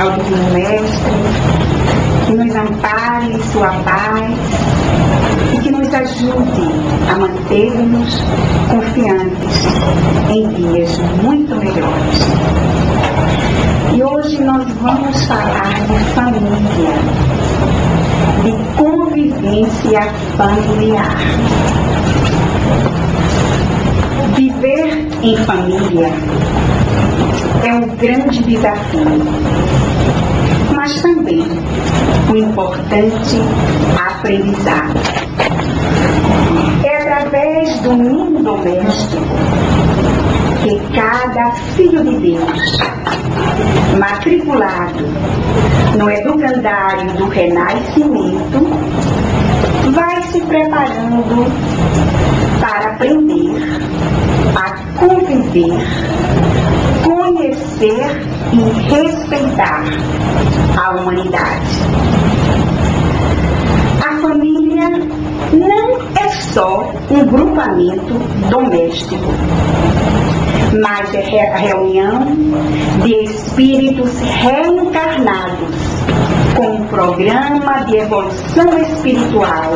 ao Divino Mestre, que nos ampare em sua paz e que nos ajude a manter-nos confiantes em dias muito melhores. E hoje nós vamos falar de família, de convivência familiar. Viver em família é um grande desafio, mas também um importante aprendizado. É através do ninho doméstico que cada filho de Deus, matriculado no educandário do renascimento, vai se preparando para aprender a conviver, conhecer e respeitar a humanidade. A família não é só um grupamento doméstico, mas é a reunião de espíritos reencarnados com um programa de evolução espiritual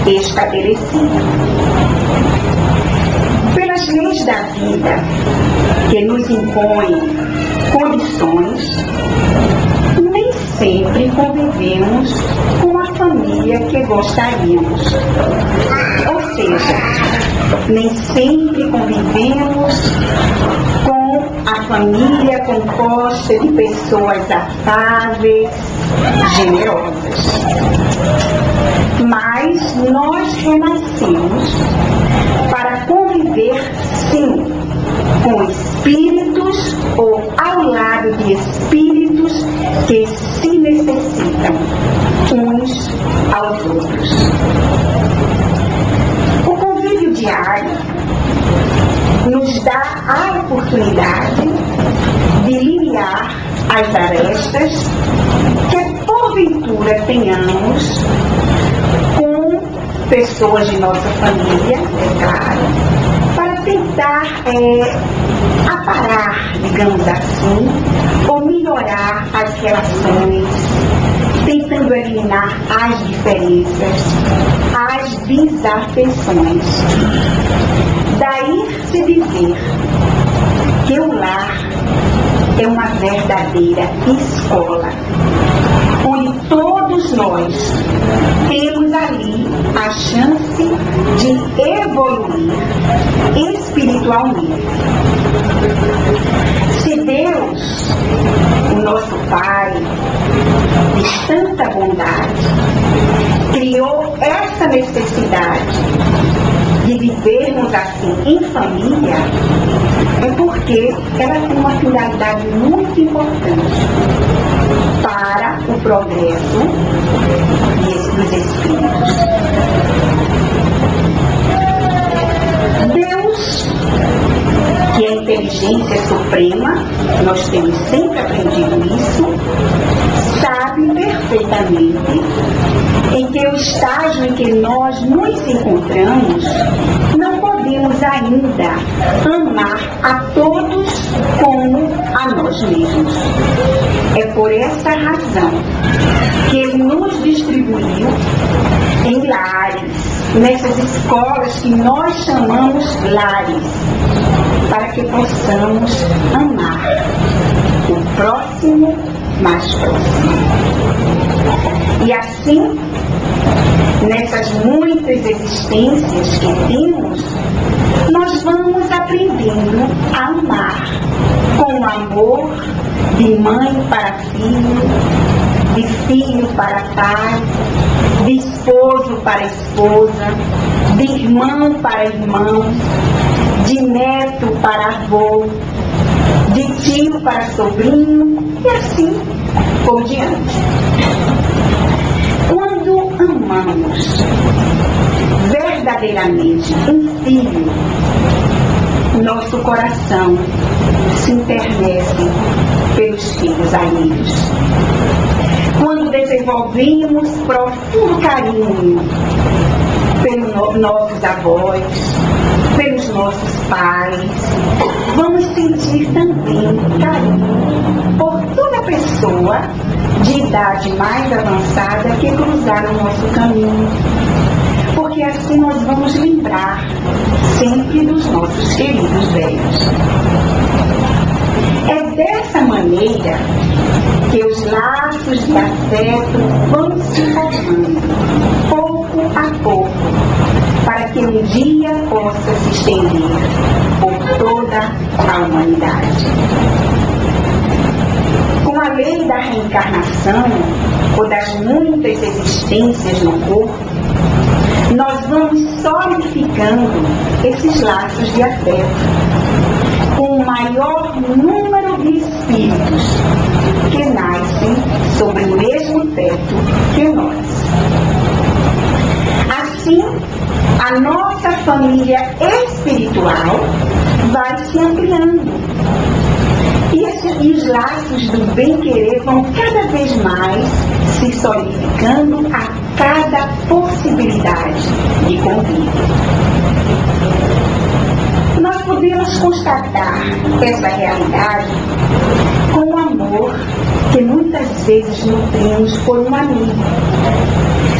estabelecido. Pelas leis da vida que nos impõem condições, nem sempre convivemos com a família que gostaríamos. Ou seja, nem sempre convivemos com a família composta de pessoas afáveis, generosas. Mas nós renascemos para conviver, sim, com espíritos ou ao lado de espíritos que se necessitam uns aos outros. O convívio diário nos dá a oportunidade de linear as arestas que porventura tenhamos com pessoas de nossa família, é claro, para tentar aparar, digamos assim, ou melhorar as relações, tentando eliminar as diferenças, as desafeições. Daí se dizer que o lar é uma verdadeira escola, onde todos nós temos ali a chance de evoluir espiritualmente. Se Deus, o nosso Pai, de tanta bondade, criou essa necessidade de vivermos assim em família, é porque ela tem uma finalidade muito importante para o progresso dos espíritos. Deus, que é a inteligência suprema, nós temos sempre aprendido isso, sabe perfeitamente em que o estágio em que nós nos encontramos, não podemos ainda amar a todos como a nós mesmos. É por essa razão que Ele nos distribuiu em lares, nessas escolas que nós chamamos lares, para que possamos amar o próximo mais próximo. E assim, nessas muitas existências que temos, nós vamos aprendendo a amar com o amor de mãe para filho, de filho para pai, de esposo para esposa, de irmão para irmão, de neto para avô, de tio para sobrinho, e assim por diante. Quando amamos verdadeiramente um filho, nosso coração se internece pelos filhos alheios. Quando desenvolvemos profundo carinho pelos nossos avós, pelos nossos pais. Vamos sentir também carinho por toda pessoa de idade mais avançada que cruzar o nosso caminho. Porque assim nós vamos lembrar sempre dos nossos queridos velhos. É dessa maneira que os laços de afeto vão se formando, pouco a pouco, para que um dia possa se estender por toda a humanidade. Com a lei da reencarnação, ou das muitas existências no corpo, nós vamos solidificando esses laços de afeto com o maior número de espíritos que nascem sobre o mesmo teto que nós. Assim, a nossa família espiritual vai se ampliando. E os laços do bem-querer vão cada vez mais se solidificando a cada possibilidade de convívio. Nós podemos constatar essa realidade com o amor que muitas vezes nutrimos por um amigo.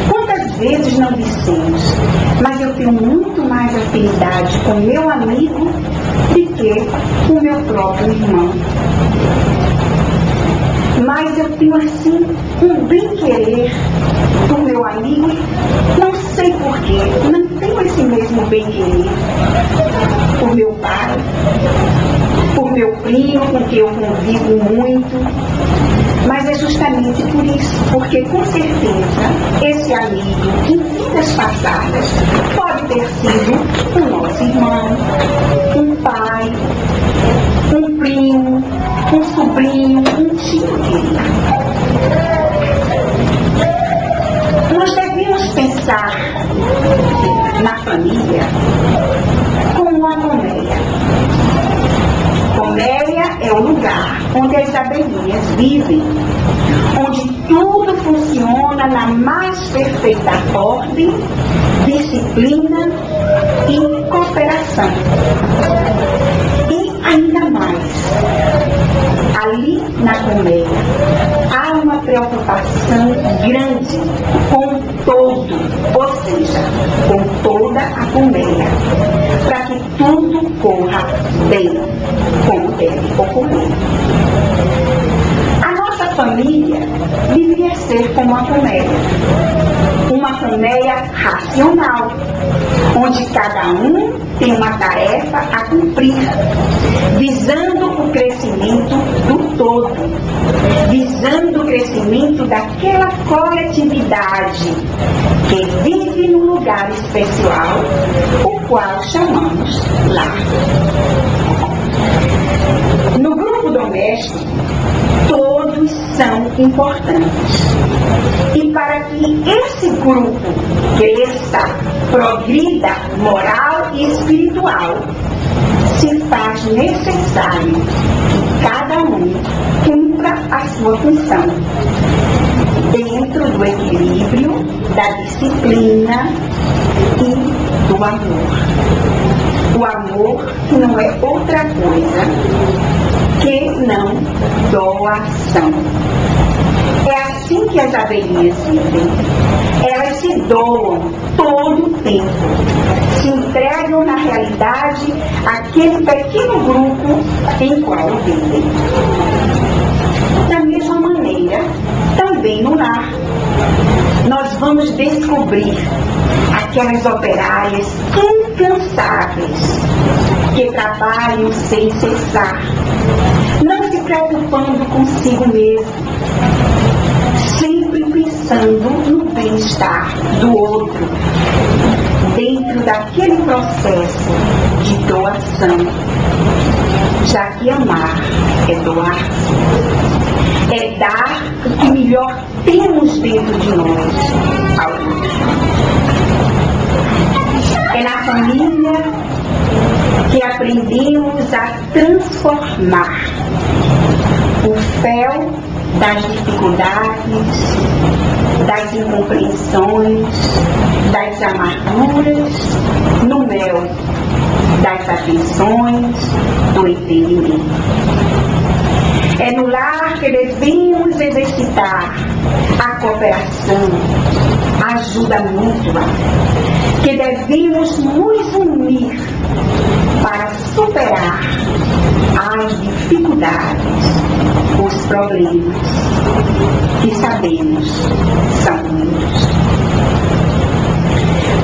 Quantas vezes não dissemos, mas eu tenho muito mais afinidade com meu amigo do que com meu próprio irmão. Mas eu tenho assim um bem-querer do meu amigo, não sei porquê, não tenho esse mesmo bem-querer por meu pai, por meu primo, com quem eu convivo muito. Mas é justamente por isso, porque com certeza esse amigo em vidas passadas pode ter sido o nosso irmão, um pai, um primo, um sobrinho, um tio querido. Nós devemos pensar na família como uma colmeia. Colmeia é o lugar onde as abelhinhas vivem, onde tudo funciona na mais perfeita ordem, disciplina e cooperação. E ainda mais, ali na colmeia há uma preocupação grande com o todo, ou seja, com toda a colmeia, para que tudo corra bem, como deve ocorrer. A nossa família deveria ser como uma colmeia racional, onde cada um tem uma tarefa a cumprir, visando o crescimento do todo, visando o crescimento daquela coletividade que vive num lugar especial, o qual chamamos lar. No grupo doméstico, todos são importantes. E para que esse grupo cresça, progrida moral e espiritual, se faz necessário que cada um cumpra a sua função, dentro do equilíbrio, da disciplina e do amor. O amor que não é outra coisa que não doação. É assim que as abelhinhas vivem. Elas se doam todo o tempo. Se entregam na realidade àquele pequeno grupo em qual vivem. Da mesma maneira, também no lar, nós vamos descobrir aquelas operárias incansáveis que trabalham sem cessar, não se preocupando consigo mesmo, sempre pensando no bem-estar do outro, dentro daquele processo de doação, já que amar é doar, é dar o que melhor temos dentro de nós ao outro. É na família que aprendemos a transformar o fel das dificuldades, das incompreensões, das amarguras no mel, das atenções, do entendimento. É no lar que devemos exercitar a cooperação, a ajuda mútua, que devemos nos unir para superar as dificuldades, os problemas, que sabemos são muitos.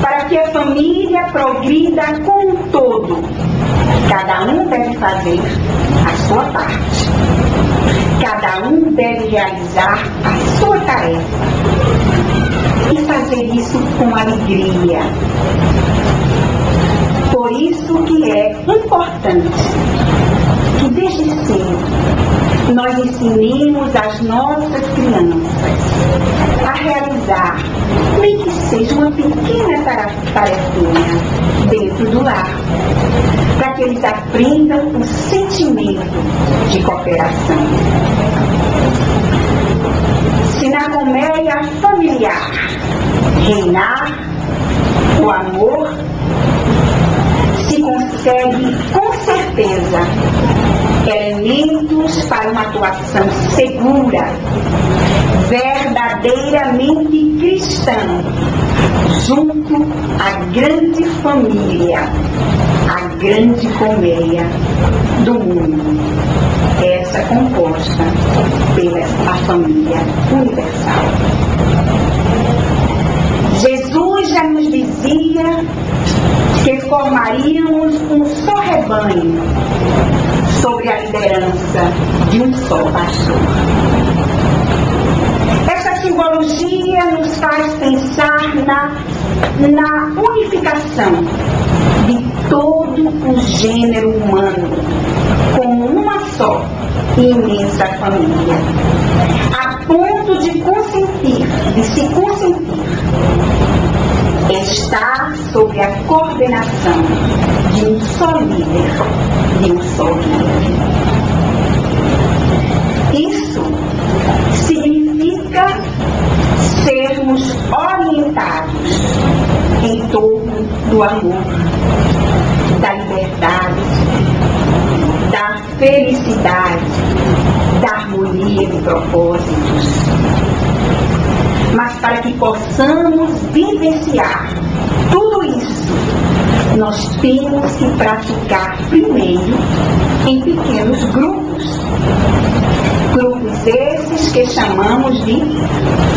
Para que a família progrida com o todo, cada um deve fazer a sua parte. Cada um deve realizar a sua tarefa e fazer isso com alegria. Por isso que é importante que desde cedo nós ensinemos as nossas crianças a realizar, nem que seja uma pequena tarefinha dentro do lar, para que eles aprendam o sentimento de cooperação. Se na colmeia familiar reinar o amor, se consegue com certeza elementos para uma atuação segura, verdadeiramente cristã, junto à grande família, a grande colmeia do mundo, essa composta pela família universal. Jesus já nos dizia que formaríamos um só rebanho sob a liderança de um só pastor. Essa simbologia nos faz pensar na unificação de todo o gênero humano como uma só e imensa família, a ponto de se consentir estar sob a coordenação de um só líder, de um só guia. Isso significa sermos orientados em torno do amor, da liberdade, da felicidade, da harmonia de propósitos. Mas para que possamos vivenciar tudo isso, nós temos que praticar primeiro em pequenos grupos. Grupos esses que chamamos de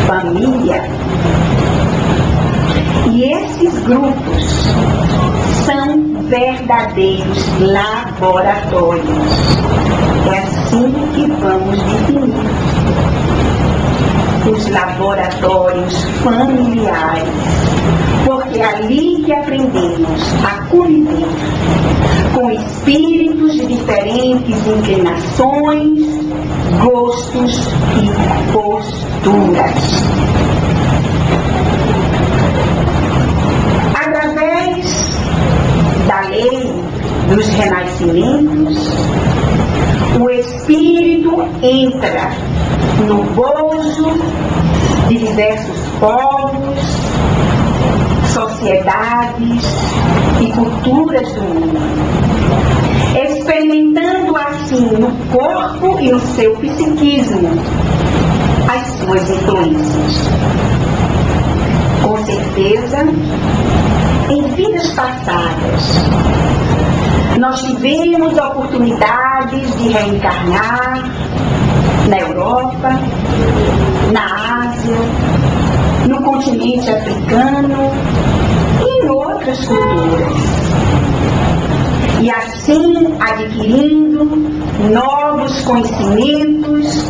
família. E esses grupos são verdadeiros laboratórios. É assim que vamos definir. Os laboratórios familiares, porque é ali que aprendemos a conviver com espíritos de diferentes inclinações, gostos e posturas. Através da lei dos renascimentos, o espírito entra no bojo de diversos povos, sociedades e culturas do mundo, experimentando assim no corpo e no seu psiquismo as suas influências. Com certeza, em vidas passadas, nós tivemos oportunidades de reencarnar na Europa, na Ásia, no continente africano e em outras culturas. E assim adquirindo novos conhecimentos,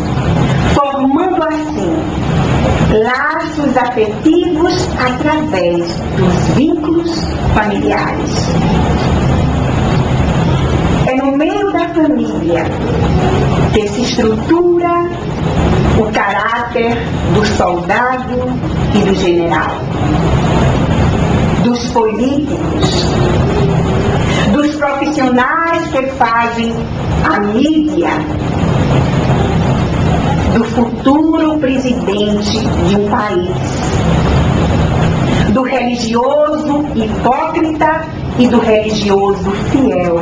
formando assim laços afetivos através dos vínculos familiares. É no meio da família que se estrutura o caráter do soldado e do general, dos políticos, dos profissionais que fazem a mídia, do futuro presidente de um país, do religioso hipócrita e do religioso fiel,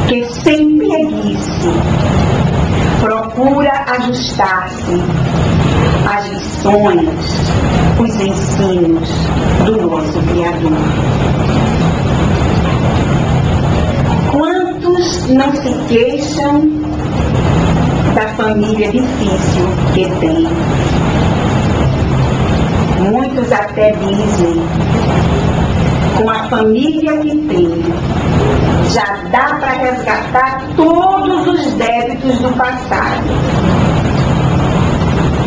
que sem preguiça procura ajustar-se às lições, os ensinos do nosso Criador. Quantos não se queixam da família difícil que tem? Muitos até dizem, com a família que tem, já dá para resgatar todos os débitos do passado.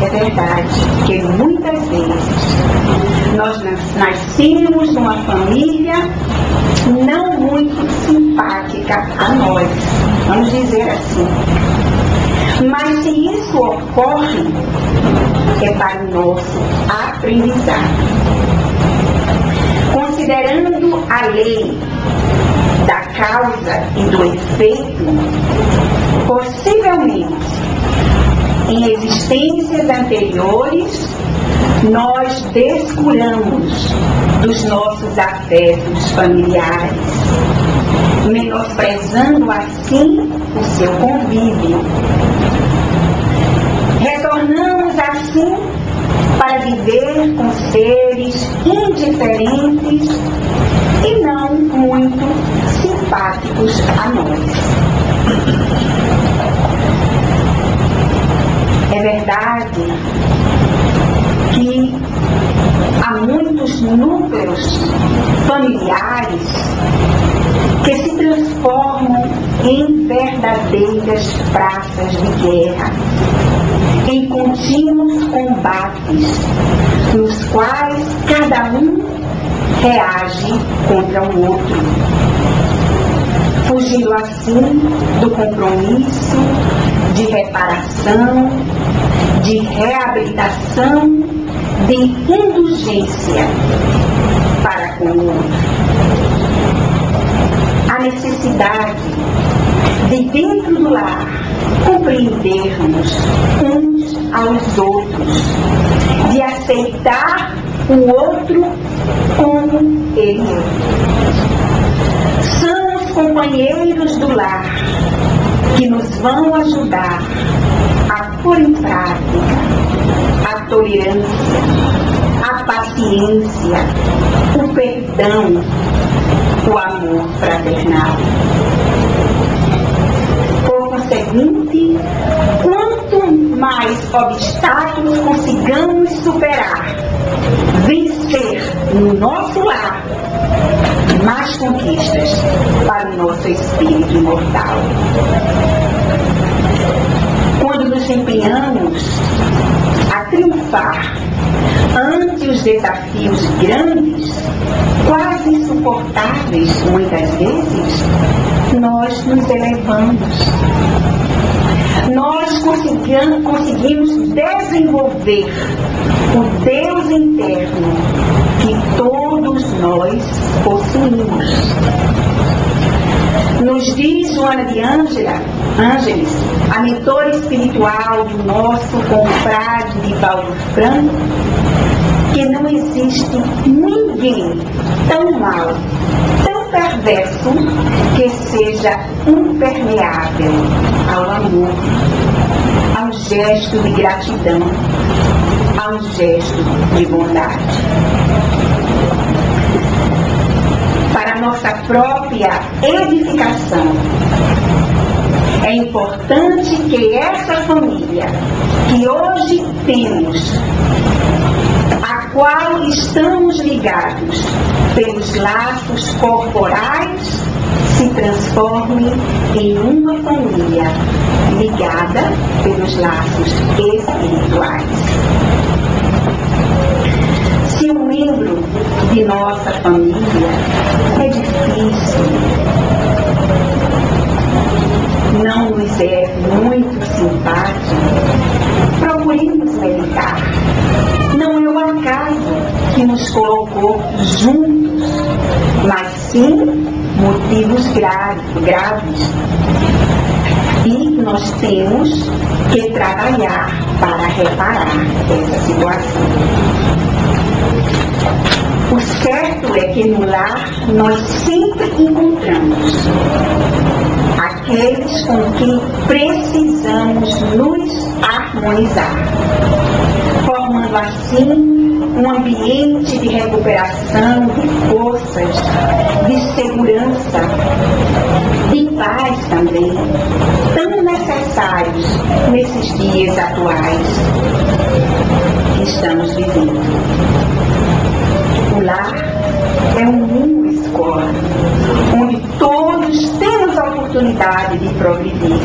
É verdade que muitas vezes nós nascemos numa família não muito simpática a nós, vamos dizer assim. Mas se isso ocorre, é para o nosso aprendizado. Considerando a lei da causa e do efeito, possivelmente, em existências anteriores, nós descuramos dos nossos afetos familiares, menosprezando assim o seu convívio. Retornamos assim para viver com seres indiferentes e não muito simpáticos a nós. É verdade que há muitos núcleos familiares que se transformam em verdadeiras praças de guerra, em contínuos combates, nos quais cada um reage contra o outro, fugindo assim do compromisso de reparação, de reabilitação, de indulgência para com o outro. A necessidade de, dentro do lar, compreendermos uns aos outros, de aceitar o outro como ele é. São os companheiros do lar que nos vão ajudar a pôr em prática a tolerância, a paciência, o perdão, o amor fraternal. Por conseguinte, quanto mais obstáculos consigamos superar, vencer no nosso lar, mais conquistas para o nosso espírito imortal. Quando nos empenhamos a triunfar ante os desafios grandes, quase insuportáveis muitas vezes, nós nos elevamos. Nós conseguimos desenvolver o Deus interno que todos nós possuímos. Nos diz Joana de Ângeles, a mentora espiritual do nosso confrade Divaldo Franco, que não existe ninguém tão mau, tão perverso, que seja impermeável ao amor, ao gesto de gratidão, ao gesto de bondade. Para nossa própria edificação, é importante que essa família que hoje temos, a qual estamos ligados pelos laços corporais, se transforme em uma família ligada pelos laços espirituais. Se um membro de nossa família é difícil, não nos é muito simpático, procuremos meditar. Não é o acaso que nos colocou juntos, mas sim motivos graves. E nós temos que trabalhar para reparar essa situação. O certo é que no lar nós sempre encontramos aqueles com quem precisamos nos harmonizar, formando assim um ambiente de recuperação, de forças, de segurança, de paz também, tão necessários nesses dias atuais que estamos vivendo. O lar é um mundo escola, onde todos temos a oportunidade de progredir,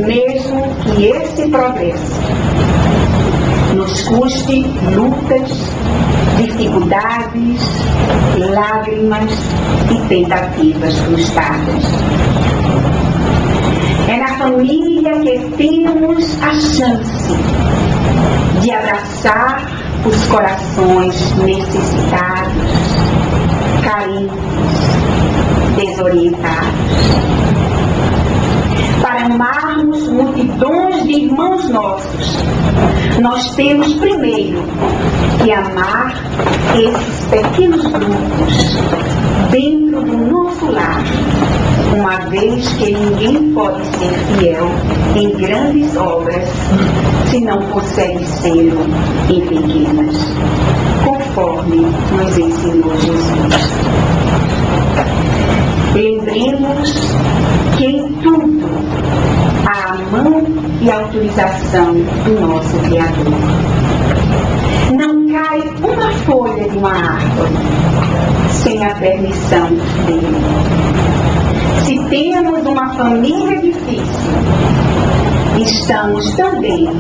mesmo que esse progresso nos custe lutas, dificuldades, lágrimas e tentativas frustradas. É na família que temos a chance de abraçar os corações necessitados, carentes, desorientados. Para amarmos multidões de irmãos nossos, nós temos primeiro que amar esses pequenos grupos dentro do nosso lar, uma vez que ninguém pode ser fiel em grandes obras se não consegue ser em pequenas, conforme nos ensinou Jesus. Lembremos que em tudo há a mão e a autorização do nosso Criador. Não cai uma folha de uma árvore sem a permissão dele. Se temos uma família difícil, estamos também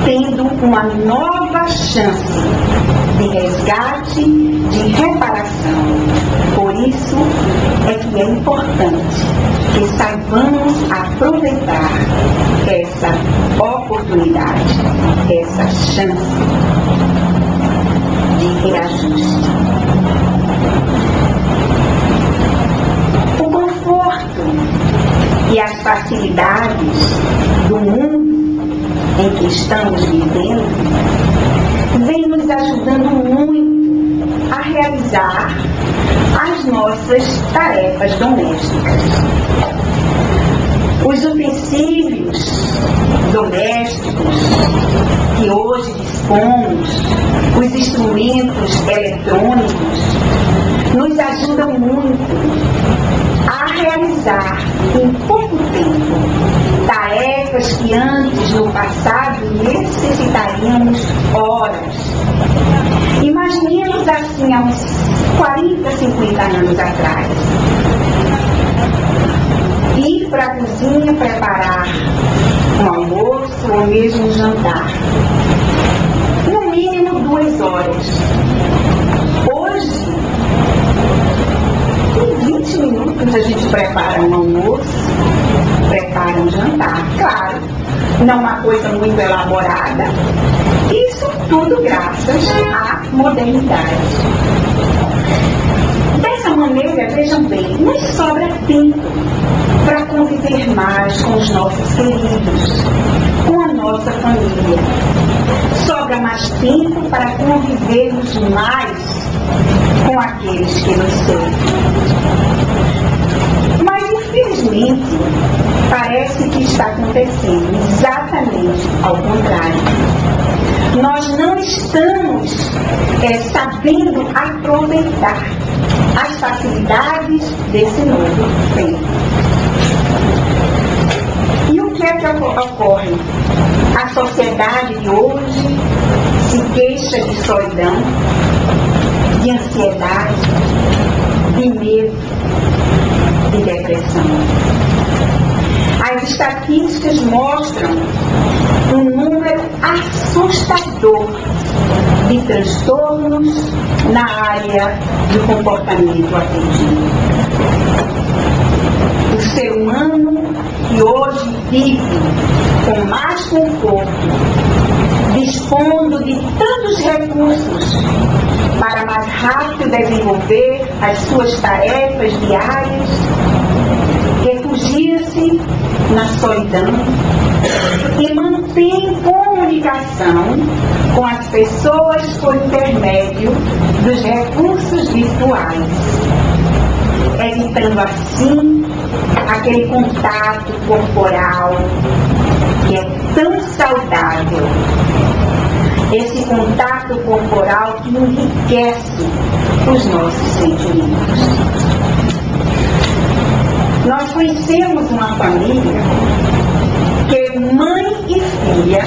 tendo uma nova chance de resgate, de reparação. Por isso é que é importante que saibamos aproveitar essa oportunidade, essa chance de reajuste. O conforto e as facilidades do mundo em que estamos vivendo vem nos ajudando muito a realizar as nossas tarefas domésticas. Os utensílios domésticos que hoje dispomos, os instrumentos eletrônicos, nos ajudam muito a realizar em pouco tempo tarefas que antes, no passado, necessitaríamos horas. Imaginemos assim há uns 40, 50 anos atrás. Ir para a cozinha preparar um almoço ou mesmo um jantar. No mínimo 2 horas. Hoje, em 20 minutos a gente prepara um almoço, prepara um jantar. Claro, não uma coisa muito elaborada. Isso tudo graças à modernidade. Dessa maneira, vejam bem, nos sobra tempo para conviver mais com os nossos queridos, com a nossa família. Sobra mais tempo para convivermos mais com aqueles que nos servem. Mas, infelizmente, parece que está acontecendo exatamente ao contrário. Nós não estamos sabendo aproveitar as facilidades desse novo tempo. E o que é que ocorre? A sociedade de hoje se queixa de solidão, de ansiedade, de medo, de depressão. As estatísticas mostram um número assustador de transtornos na área do comportamento afetivo. O ser humano que hoje vive com mais conforto, dispondo de tantos recursos para mais rápido desenvolver as suas tarefas diárias, refugia-se na solidão e mantém como comunicação com as pessoas por intermédio dos recursos virtuais, evitando assim aquele contato corporal que é tão saudável, esse contato corporal que enriquece os nossos sentimentos. Nós conhecemos uma família que mãe e filha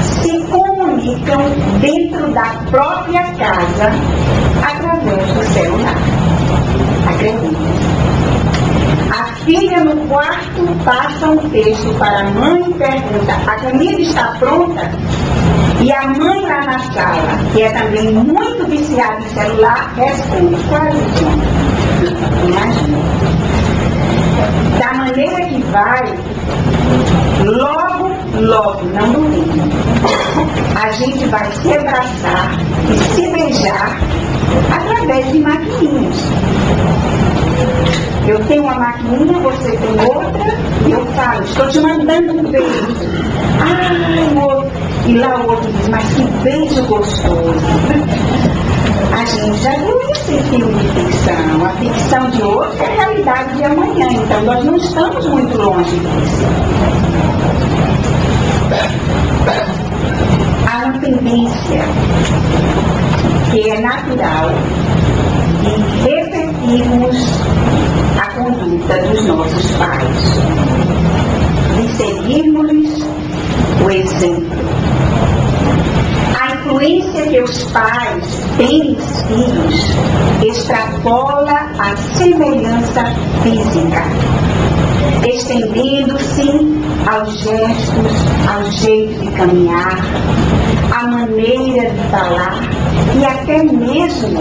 se comunicam dentro da própria casa através do celular. Acredite. A filha no quarto passa um texto para a mãe e pergunta: a comida está pronta? E a mãe lá na sala, que é também muito viciada em celular, responde: quase pronta. Imagina. Da maneira que vai, logo, não duvide, a gente vai se abraçar e se beijar através de maquininhas. Eu tenho uma maquininha, você tem outra, e eu falo: estou te mandando um beijo. E lá o outro diz: mas que beijo gostoso. A gente já viu isso em filme de ficção. A ficção de hoje é a realidade de amanhã, então nós não estamos muito longe disso. Há uma tendência que é natural de repetirmos a conduta dos nossos pais, de seguirmos o exemplo. A influência que os pais têm nos filhos extrapola a semelhança física, estendendo-se aos gestos, ao jeito de caminhar, à maneira de falar e até mesmo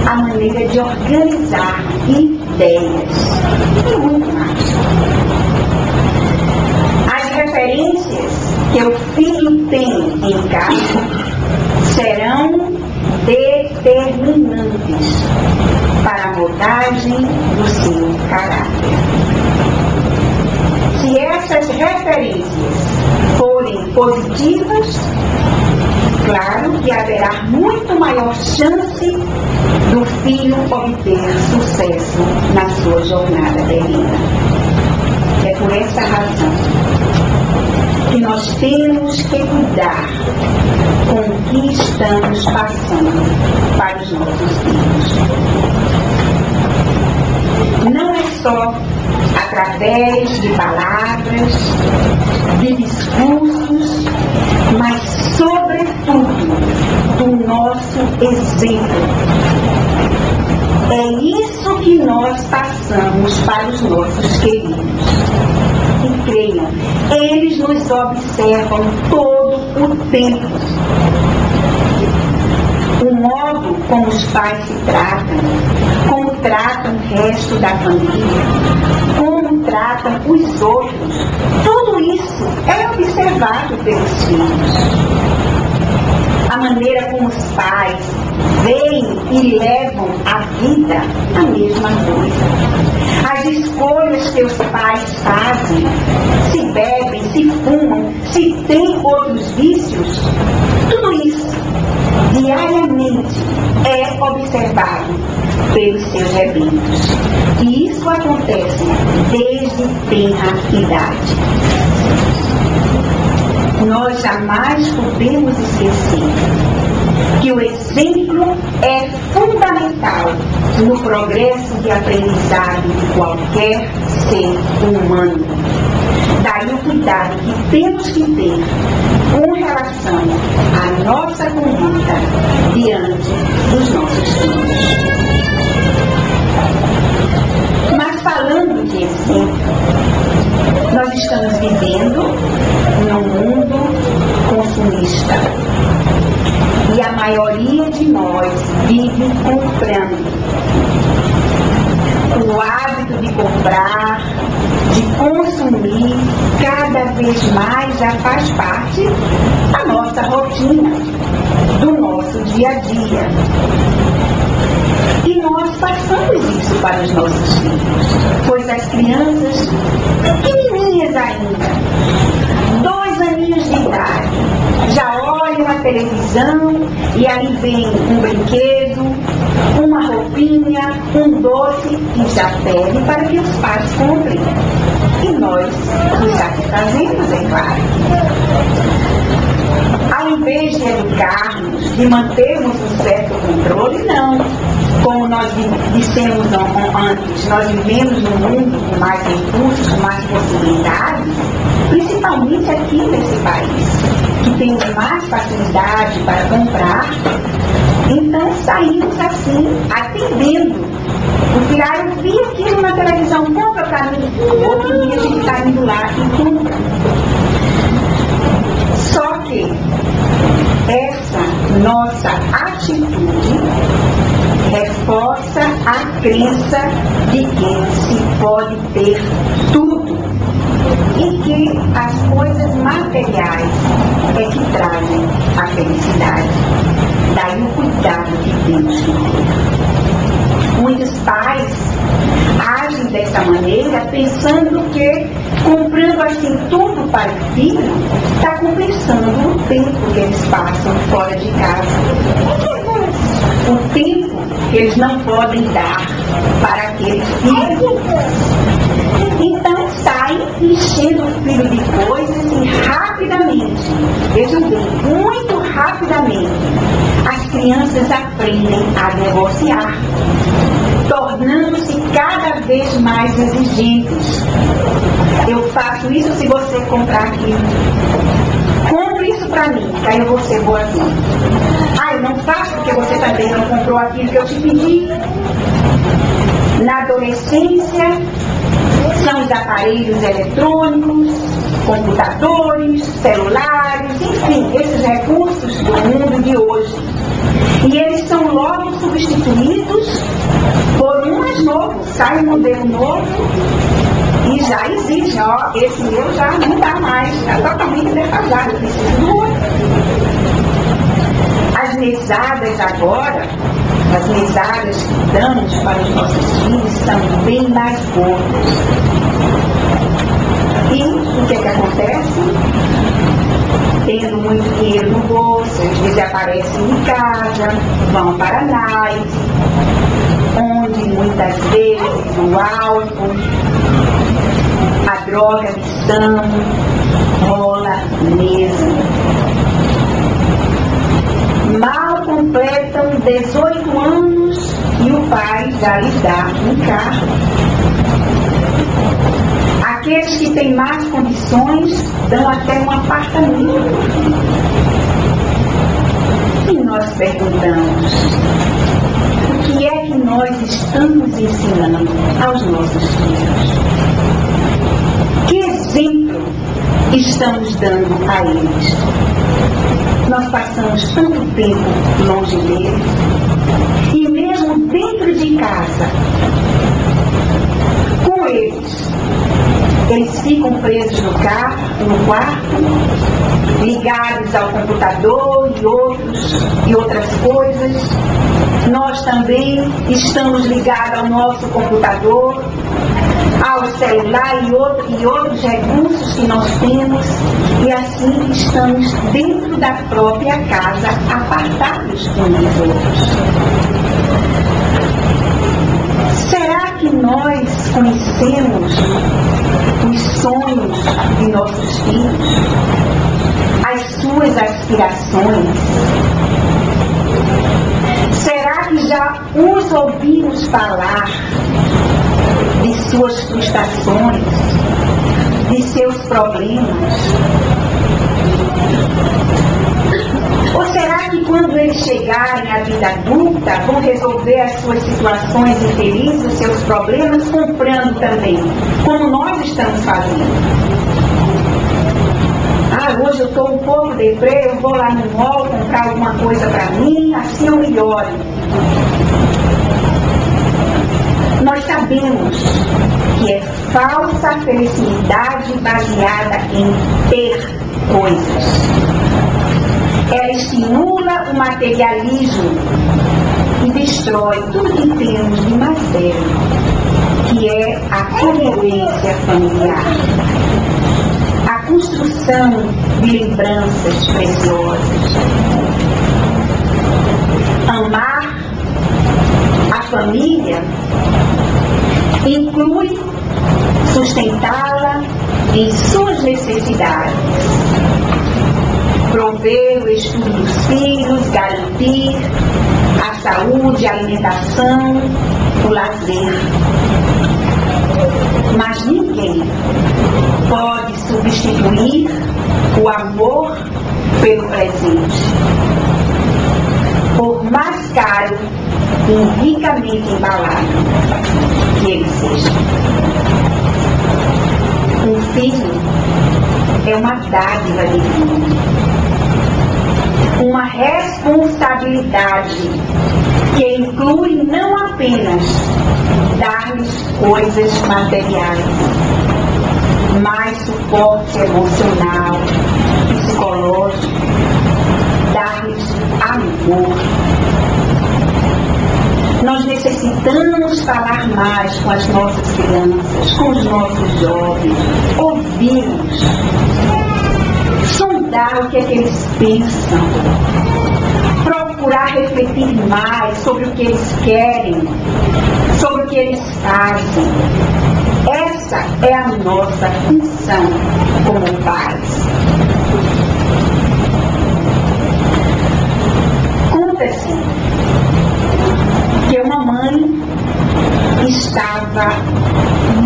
a maneira de organizar ideias e muito mais. As referências que o filho tem em casa serão determinantes para a moldagem do seu caráter. Se essas referências forem positivas, claro que haverá muito maior chance do filho obter sucesso na sua jornada terrena. É por essa razão que nós temos que cuidar com o que estamos passando para os nossos filhos. Não é só através de palavras, de discursos, mas sobretudo do nosso exemplo. É isso que nós passamos para os nossos queridos. E creiam, eles nos observam todo o tempo. O modo como os pais se tratam, como tratam o resto da família, como tratam os outros, tudo isso é observado pelos filhos. A maneira como os pais veem e levam a vida, a mesma coisa. As escolhas que os pais fazem, se bebem, se fumam, se têm outros vícios, tudo isso diariamente é observado pelos seus rebentos. E isso acontece desde tenra idade. Nós jamais podemos esquecer que o exemplo é fundamental no progresso de aprendizado de qualquer ser humano. Daí o cuidado que temos que ter com relação à nossa conduta diante dos nossos filhos. Mas falando de exemplo, nós estamos vivendo num mundo consumista. E a maioria de nós vive comprando. O hábito de comprar, de consumir, cada vez mais já faz parte da nossa rotina, do nosso dia a dia. E nós passamos isso para os nossos filhos, pois as crianças pequenininhas ainda, 2 aninhos aninhos de idade já olham a televisão e aí vem um brinquedo, uma roupinha, um doce e já pedem para que os pais comprem. E nós nos satisfazemos, é claro. Ao invés de educarmos, de mantermos um certo controle, não. Como nós dissemos antes, nós vivemos num mundo com mais recursos, com mais possibilidades, principalmente aqui nesse país, que temos mais facilidade para comprar. Então saímos assim, atendendo. Porque eu vi aquilo na televisão, compra para mim. Outro dia a gente está indo lá e compra. Só que essa nossa atitude reforça a crença de que se pode ter tudo e que as coisas materiais é que trazem a felicidade. Daí o cuidado que temos que ter. Muitos pais agem dessa maneira pensando que comprando assim tudo para o filho está compensando o tempo que eles passam fora de casa. O tempo que eles não podem dar para aqueles filhos. Então saem enchendo o filho de coisas e rapidamente, vejam bem, muito rapidamente, as crianças aprendem a negociar, tornando-se cada vez mais exigentes. Eu faço isso se você comprar aquilo. Compre isso para mim, que aí eu vou ser boazinha. Eu não faço porque você também não comprou aquilo que eu te pedi. Na adolescência, são os aparelhos eletrônicos, computadores, celulares, enfim, esses recursos do mundo de hoje. E eles são logo substituídos por um mais novo. Sai um modelo novo e já existe, esse meu já não dá mais, está totalmente defasado, preciso do outro. As mesadas agora, as mesadas que damos para os nossos filhos são bem mais gordas. E o que acontece? Tendo muito dinheiro no bolso, às vezes aparecem em casa, vão para a night, onde muitas vezes o álcool, a droga cristã rola mesmo. Mal completam 18 anos e o pai já lhes dá um carro. Aqueles que têm mais condições dão até um apartamento. E nós perguntamos, o que é que nós estamos ensinando aos nossos filhos? Que exemplo estamos dando a eles? Nós passamos tanto tempo longe deles, e mesmo dentro de casa, com eles ficam presos no carro, no quarto, ligados ao computador e outras coisas. Nós também estamos ligados ao nosso computador, ao celular e outros recursos que nós temos, e assim estamos dentro da própria casa, apartados uns dos outros. Será que nós conhecemos os sonhos de nossos filhos, as suas aspirações? Será que já os ouvimos falar de suas frustrações, de seus problemas? Ou será que quando eles chegarem à vida adulta vão resolver as suas situações infelizes, os seus problemas, comprando também, como nós estamos fazendo? Hoje eu estou um pouco deprê, eu vou lá no mall comprar alguma coisa para mim, assim eu melhoro. Nós sabemos que é falsa a felicidade baseada em ter coisas. Ela estimula o materialismo e destrói tudo que temos de mais sério, que é a convivência familiar. A construção de lembranças preciosas. Amar a família inclui sustentá-la em suas necessidades, prover o estudo dos filhos, garantir a saúde, a alimentação, o lazer. Mas ninguém pode substituir o amor pelo presente, por mais caro e ricamente embalado que ele seja. Um filho é uma dádiva divina, uma responsabilidade que inclui não apenas dar-lhes coisas materiais, mas suporte emocional, psicológico, dar-lhes amor. Nós necessitamos falar mais com as nossas crianças, com os nossos jovens, ouvi-los, sondar o que é que eles pensam, procurar refletir mais sobre o que eles querem, sobre o que eles fazem. Essa é a nossa função como pais. Conta-se que uma mãe estava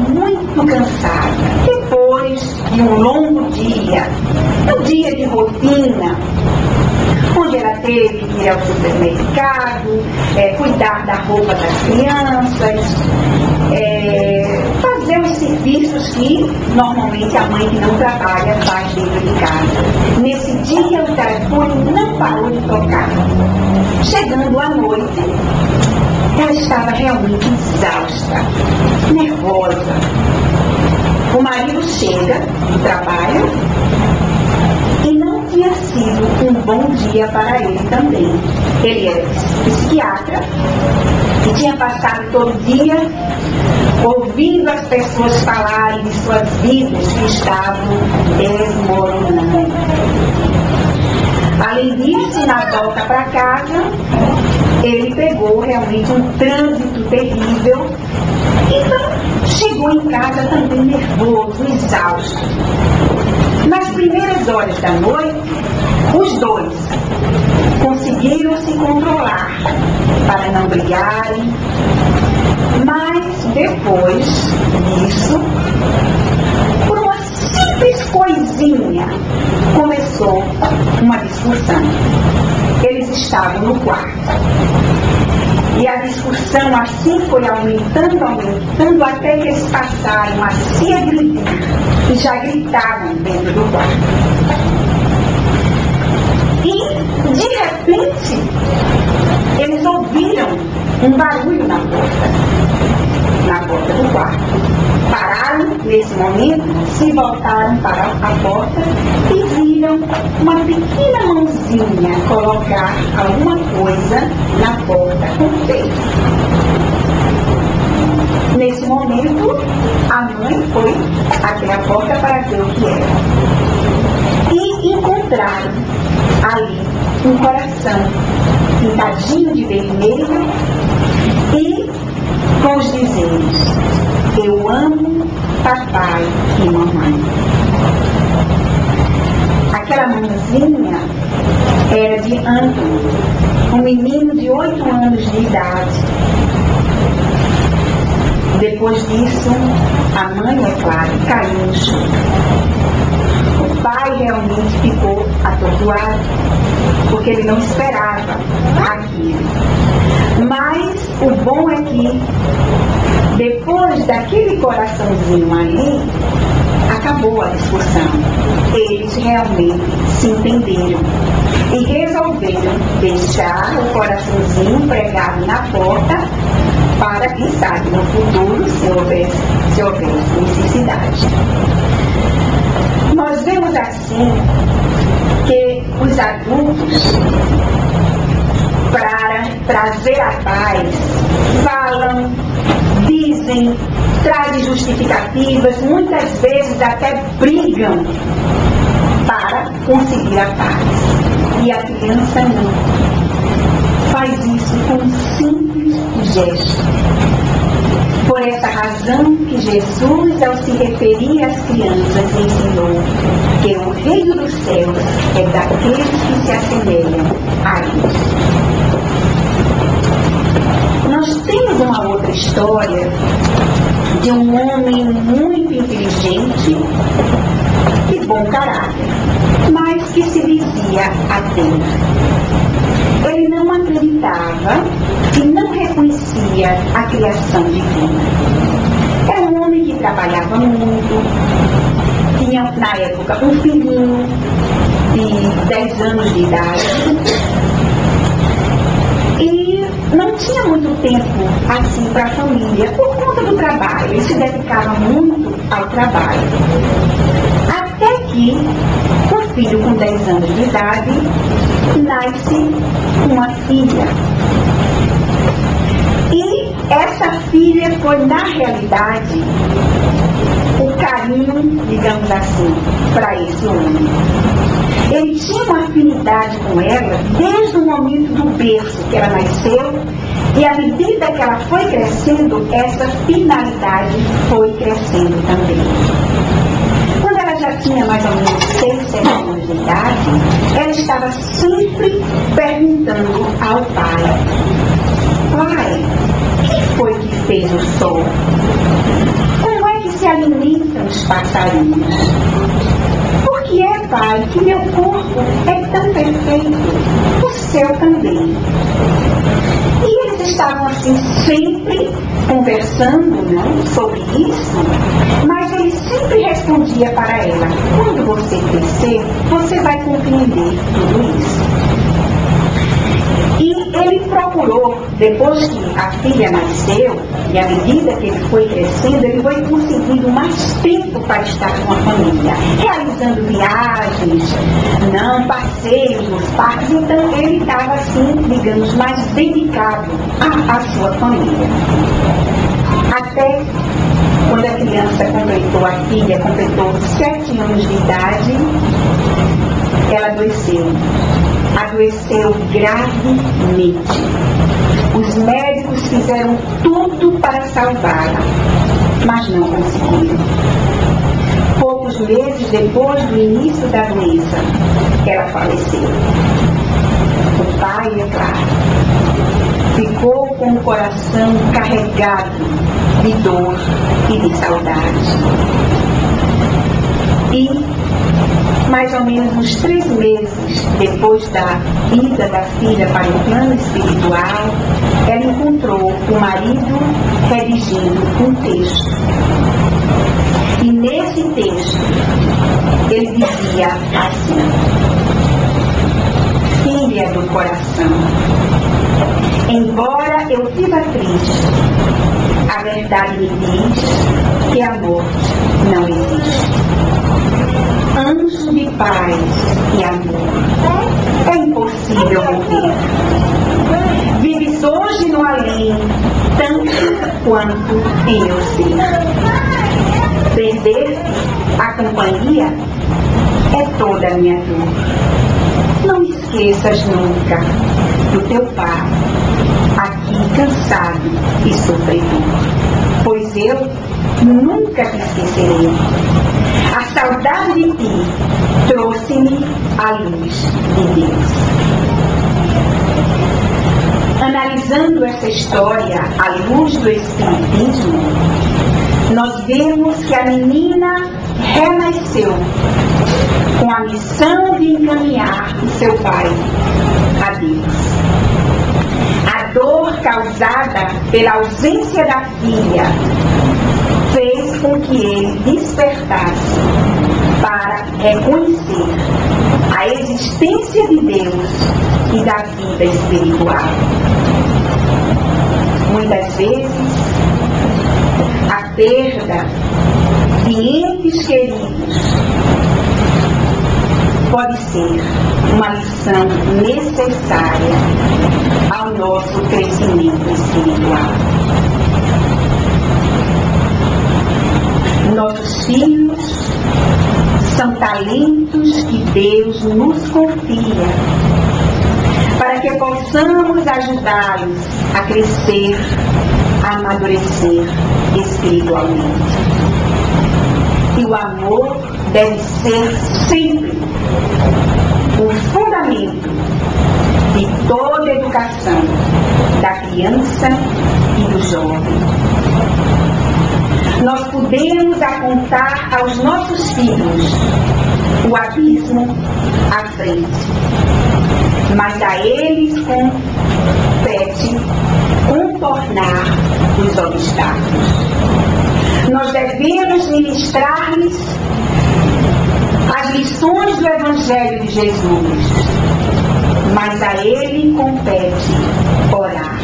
muito cansada depois de um longo dia, um dia de rotina, onde ela teve que ir ao supermercado, cuidar da roupa das crianças, fazer os serviços que normalmente a mãe que não trabalha faz dentro de casa. Nesse dia o telefone não parou de tocar. Chegando à noite, ela estava realmente exausta, nervosa. O marido chega do trabalho e não tinha sido um bom dia para ele também. Ele é psiquiatra e tinha passado todo dia ouvindo as pessoas falarem de suas vidas que estavam desmoronando. Além disso, na volta para casa, ele pegou realmente um trânsito terrível. Então, chegou em casa também nervoso, exausto. Nas primeiras horas da noite, os dois conseguiram se controlar para não brigarem, mas depois disso, por uma simples coisinha, começou uma discussão. Eles estavam no quarto. E a discussão assim foi aumentando, até que eles passaram a se agredir e já gritavam dentro do quarto. E, de repente, eles ouviram um barulho na porta do quarto. Pararam nesse momento, se voltaram para a porta e viram uma pequena mãozinha colocar alguma coisa na porta com o dedo. Nesse momento, a mãe foi até a porta para ver o que era. E encontraram ali um coração pintadinho de vermelho e com os dizeres: eu amo papai e mamãe. Aquela mãozinha era de Anthony, um menino de 8 anos de idade. Depois disso, a mãe, é claro, caiu no chão. O pai realmente ficou atordoado, porque ele não esperava aquilo. Mas o bom é que, depois daquele coraçãozinho ali, acabou a discussão. Eles realmente se entenderam e resolveram deixar o coraçãozinho pregado na porta para, quem sabe, no futuro, se houvesse necessidade. Nós vemos assim que os adultos, para trazer a paz, falam, dizem trazem justificativas, muitas vezes até brigam para conseguir a paz. E a criança não. Faz isso com um simples gesto. Por essa razão que Jesus, ao se referir às crianças, ensinou que o reino dos céus é daqueles que se assemelham a eles. Nós temos uma outra história de um homem muito inteligente e bom caráter, mas que se dizia ateu. Ele não acreditava e não reconhecia a criação divina. Era um homem que trabalhava muito, tinha na época um filhinho de 10 anos de idade e não tinha muito tempo assim para a família por conta do trabalho. Ele se dedicava muito ao trabalho. Até que o filho com 10 anos de idade nasce uma filha. E essa filha foi, na realidade, o carinho, digamos assim, para esse homem. Ele tinha uma afinidade com ela desde o momento do berço que ela nasceu, e à medida que ela foi crescendo, essa finalidade foi crescendo também. Quando ela já tinha mais ou menos 6, 7 anos de idade, ela estava sempre perguntando ao pai: pai, quem foi que fez o sol? Como é que se alimentam os passarinhos? Por que é, pai, que meu corpo é tão perfeito? O seu também. E eles estavam assim sempre conversando, né, sobre isso, mas ele sempre respondia para ela: quando você crescer, você vai compreender tudo isso. E ele procurou, depois que a filha nasceu, e à medida que ele foi crescendo, ele foi conseguindo mais tempo para estar com a família, realizando viagens, passeios nos parques. Então ele estava assim, digamos, mais dedicado à sua família. Até quando a criança completou, a filha completou 7 anos de idade, ela adoeceu gravemente. Os médicos fizeram tudo para salvá-la, mas não conseguiram. Poucos meses depois do início da doença, ela faleceu. O pai, é claro, ficou com o coração carregado de dor e de saudade. E mais ou menos uns 3 meses depois da ida da filha para o plano espiritual, ela encontrou o marido redigindo um texto. E nesse texto, ele dizia assim: filha do coração, embora eu viva triste, a verdade me diz que a morte não existe. Anjo de paz e amor, é impossível morrer. Vives hoje no além, tanto quanto em meu ser. Perder a companhia é toda a minha dor. Não esqueças nunca do teu pai, aqui cansado e sofredor, pois eu nunca te esquecerei. A saudade de ti trouxe-me a luz de Deus. Analisando essa história à luz do Espiritismo, nós vemos que a menina renasceu com a missão de encaminhar o seu pai a Deus. A dor causada pela ausência da filha fez com que ele despertasse para reconhecer a existência de Deus e da vida espiritual. Muitas vezes, a perda de entes queridos pode ser uma lição necessária ao nosso crescimento espiritual. Nossos filhos são talentos que Deus nos confia para que possamos ajudá-los a crescer, a amadurecer espiritualmente. E o amor deve ser sempre o fundamento de toda a educação da criança e do jovem. Nós podemos apontar aos nossos filhos o abismo à frente, mas a eles compete contornar os obstáculos. Nós devemos ministrar-lhes as lições do Evangelho de Jesus, mas a ele compete orar.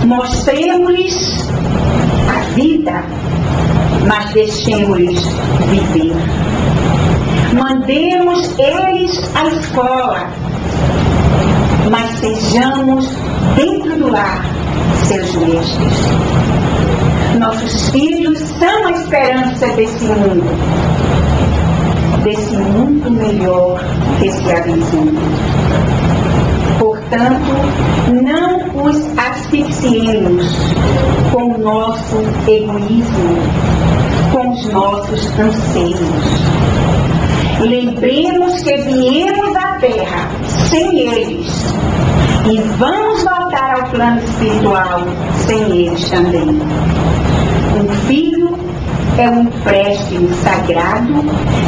Mostremos-lhes a vida, mas deixemos-lhes viver. Mandemos eles à escola, mas sejamos dentro do lar seus mestres. Nossos filhos são a esperança desse mundo melhor que se avizinha. Portanto, não os asfixiemos com o nosso egoísmo, com os nossos anseios. Lembremos que viemos à Terra sem eles e vamos voltar ao plano espiritual sem eles também. Um filho é um empréstimo sagrado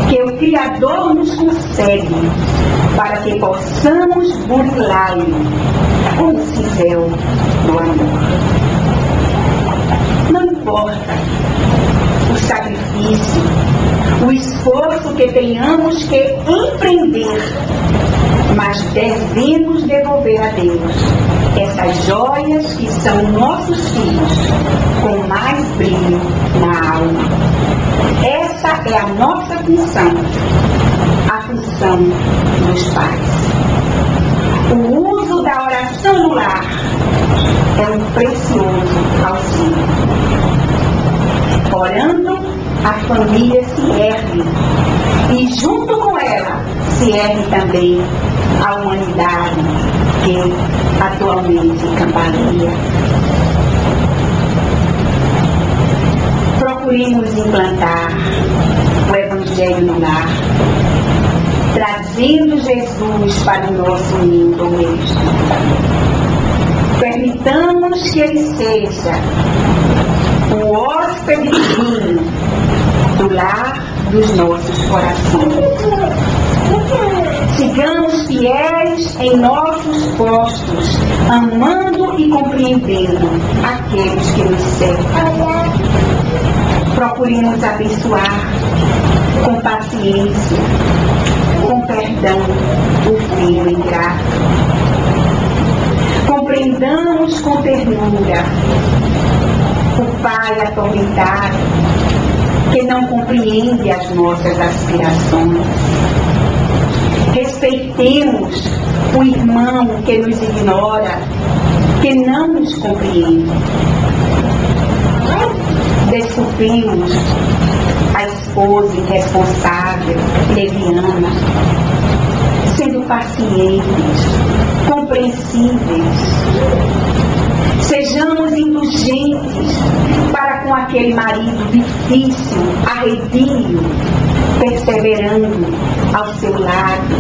que o Criador nos concede para que possamos burilá-lo como cisel no amor. Não importa o sacrifício, o esforço que tenhamos que empreender, mas devemos devolver a Deus essas joias que são nossos filhos com mais brilho na alma. Essa é a nossa função, a função dos pais. O uso da oração no lar é um precioso auxílio. Orando, a família se ergue e junto com ela se ergue também a humanidade que atualmente cambaleia. Procuremos implantar o Evangelho no lar, trazendo Jesus para o nosso ninho doméstico. Permitamos que Ele seja o hóspede divino do lar dos nossos corações. Sigamos fiéis em nossos postos, amando e compreendendo aqueles que nos cercam. Procuremos abençoar com paciência, com perdão, o filho ingrato. Compreendamos com ternura o pai atormentado, que não compreende as nossas aspirações. Respeitemos o irmão que nos ignora, que não nos compreende. Desculpemos a esposa irresponsável, leviana, sendo pacientes, compreensíveis. Sejamos indulgentes para com aquele marido difícil, arredio, perseverando ao seu lado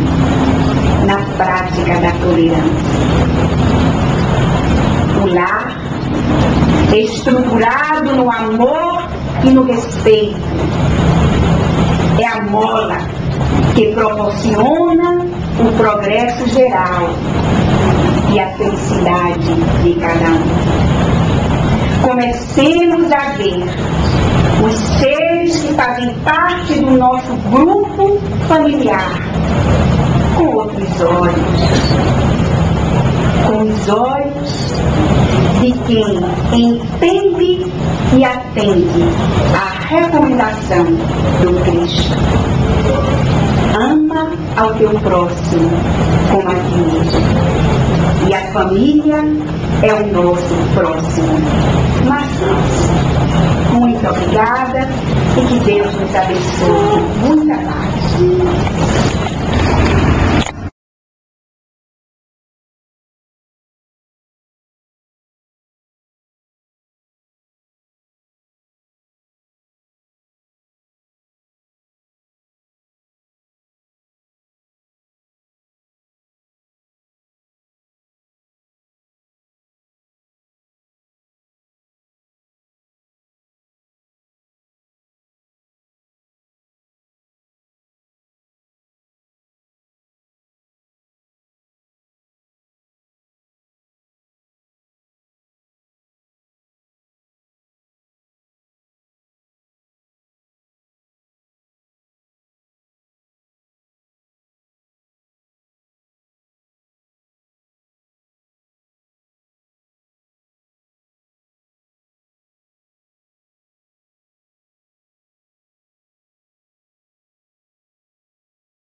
na prática da tolerância. O lar, estruturado no amor e no respeito, é a mola que proporciona o progresso geral e a felicidade de cada um. Comecemos a ver os seres que fazem parte do nosso grupo familiar com outros olhos, com os olhos de quem entende e atende à recomendação do Cristo. Ama ao teu próximo como a ti mesmo. E a família é o nosso próximo. Mas nós Muito obrigada e que Deus nos abençoe. Muita paz.